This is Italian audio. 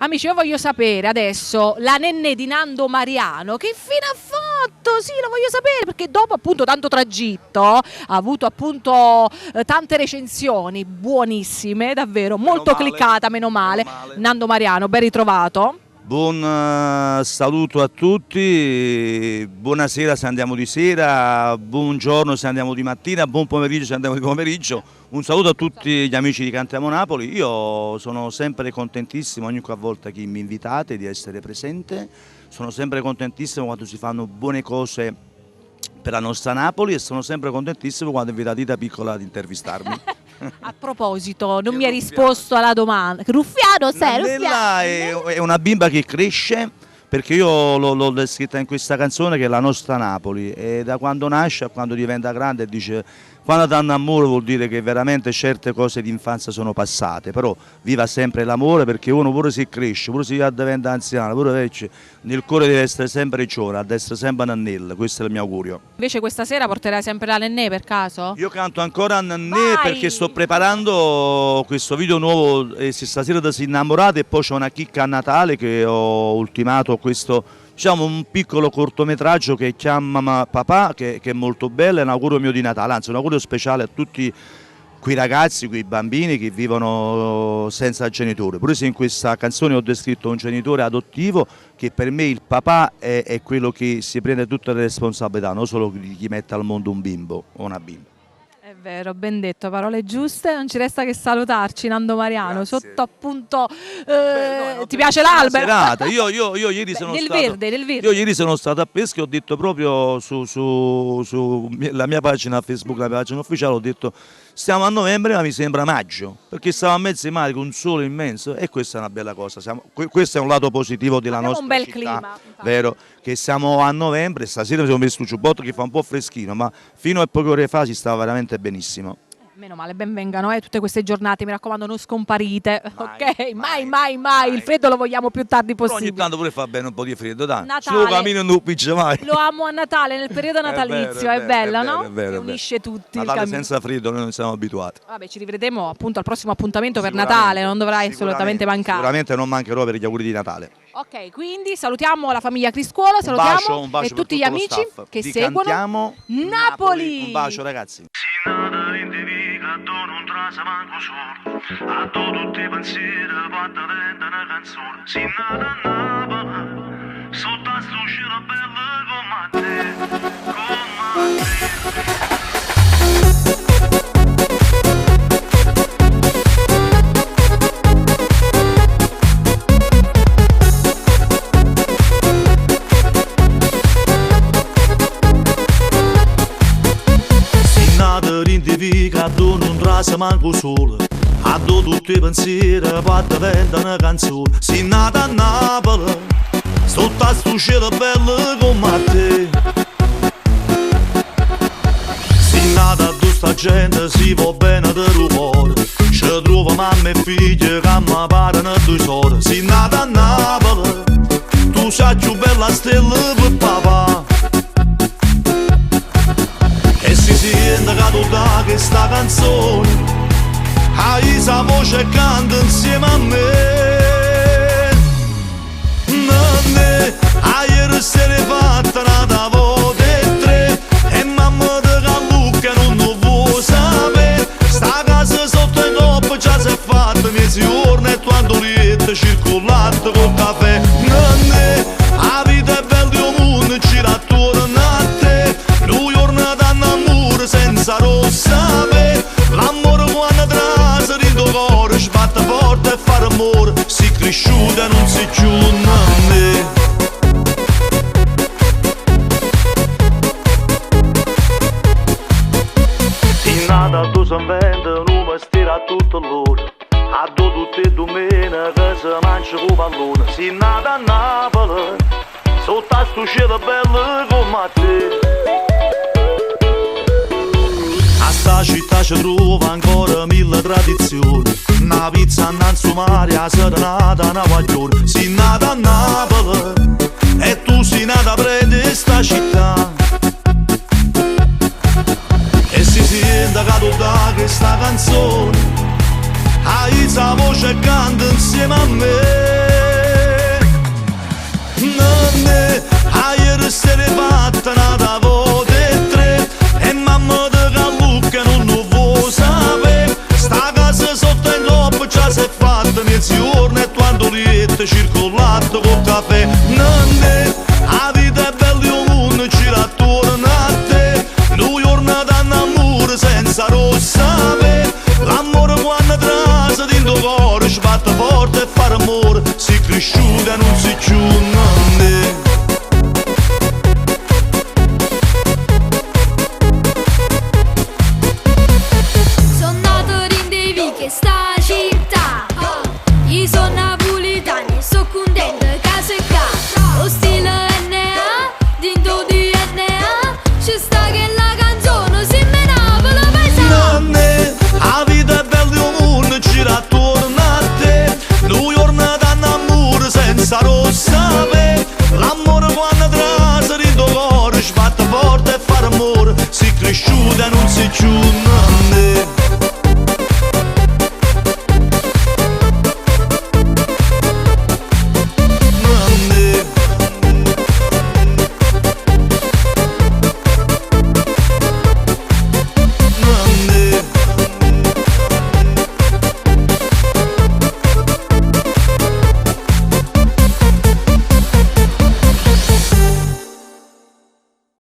Amici, io voglio sapere adesso la Nennè di Nando Mariano, che fine ha fatto? Sì, lo voglio sapere, perché dopo appunto tanto tragitto ha avuto appunto tante recensioni buonissime, davvero, molto cliccata, meno male. Nando Mariano, ben ritrovato. Buon saluto a tutti, buonasera se andiamo di sera, buongiorno se andiamo di mattina, buon pomeriggio se andiamo di pomeriggio. Un saluto a tutti gli amici di Cantiamo Napoli. Io sono sempre contentissimo ogni volta che mi invitate di essere presente, sono sempre contentissimo quando si fanno buone cose per la nostra Napoli e sono sempre contentissimo quando invitate da piccola ad intervistarmi. A proposito, non mi hai risposto alla domanda. Ruffiano sei? Nannella è una bimba che cresce, perché io l'ho descritta in questa canzone, che è la nostra Napoli, e da quando nasce a quando diventa grande dice: quando danno amore vuol dire che veramente certe cose di infanzia sono passate, però viva sempre l'amore, perché uno pure si cresce, pure si diventa anziano, pure vecchio, nel cuore deve essere sempre giovane, deve essere sempre Nannella, questo è il mio augurio. Invece questa sera porterai sempre la Nennè per caso? Io canto ancora a Nannè perché sto preparando questo video nuovo, se stasera ti sei innamorato, e poi c'è una chicca a Natale che ho ultimato questo, diciamo, un piccolo cortometraggio che chiama Papà, che è molto bello, è un augurio mio di Natale, anzi un augurio speciale a tutti quei ragazzi, quei bambini che vivono senza genitore. Pure se in questa canzone ho descritto un genitore adottivo, che per me il papà è quello che si prende tutte le responsabilità, non solo chi mette al mondo un bimbo o una bimba. È vero, ben detto, parole giuste. Non ci resta che salutarci, Nando Mariano. Grazie. Sotto appunto ti piace l'albero? Io ieri sono nel stato verde. Io ieri sono stato a pesca e ho detto proprio sulla mia pagina Facebook, la mia pagina ufficiale, ho detto: stiamo a novembre ma mi sembra maggio, perché stiamo a mezzo di mare con un sole immenso, e questa è una bella cosa. Questo è un lato positivo della nostra un bel città, clima, vero? Che siamo a novembre, stasera mi sono messo il giubbotto che fa un po' freschino, ma fino a poche ore fa si stava veramente benissimo. Meno male, ben vengano tutte queste giornate, mi raccomando, non scomparite, ok? Mai, il freddo lo vogliamo più tardi Però possibile. ogni tanto pure fa bene un po' di freddo, dai. Natale. Su cammino non piccia mai. Lo amo a Natale, nel periodo natalizio, è bello, no? È vero, Che unisce tutti. Natale senza freddo noi non siamo abituati. Vabbè, ci rivedremo appunto al prossimo appuntamento per Natale, non dovrai assolutamente mancare. Sicuramente non mancherò per gli auguri di Natale. Ok, quindi salutiamo la famiglia Criscuola, salutiamo un bacio e tutti gli amici che di seguono Cantiamo Napoli. Un bacio, ragazzi. Non trasa manco solo, a tutti i pensieri fatta venta una canzone. Si nata a Napoli, sotto a sto cielo bello come te. Non trasa manco solo, a tutti i pensieri fatta venta una canzone. Si nata a Napoli, sotto a sto cielo bello come te. Si nata a questa gente, si va bene del cuore, ci trova mamma e figlia che mi parano due sorelle. Si nata a Napoli, tu sei più bella stella per papà. E si sente che tutta questa canzone hai sa voce e canta insieme a me. Nannè, ieri sera fatta una volta e tre, e mamma di Callucca non lo vuole sapere. Sta casa sotto i coppi già si è fatta mesi giorni, e quando lieta circolata col caffè. Nannè, la vita è bella di un mondo, gira attorno a te. Due giorni danno amore senza rossa per l'amore quando trasa di tuo cuore, sbatte forte e fare amore, si cresciuta e non si giunge a me. In nata tu si inventa un mestiere a tutto l'ora, a tutte le domeniche si mangia con pallone. Si nata a Napoli, sotto a sto cielo bello come te. A sta città ci trova ancora mille tradizioni, una pizza innanzi mare, a serenata, una guaglione. Si nata a Napoli e tu sei nata prete sta città, e si sente che tutta questa canzone hai sa voce e canta insieme a me. circolato col caffè. Nanne, la vita è bella, io non gira attorno a te. Due giorni d'amore senza rossa per. L'amore quando trasa dentro cuore sbatte forte e fare amore. Si cresciuta e non si giù, nanne. Sta città, io sono napolitani, sto contento che se ca. Lo stile NA, dentro di NA, ci sta che la canzone si me Napoli paesana. Nanne, la vita è bella, io non gira attorno a te. Due giorni d'amore senza rossa per. L'amore quando trasa dentro cuore sbatte forte e fare amore. Si cresciuta e non si giù, nanne.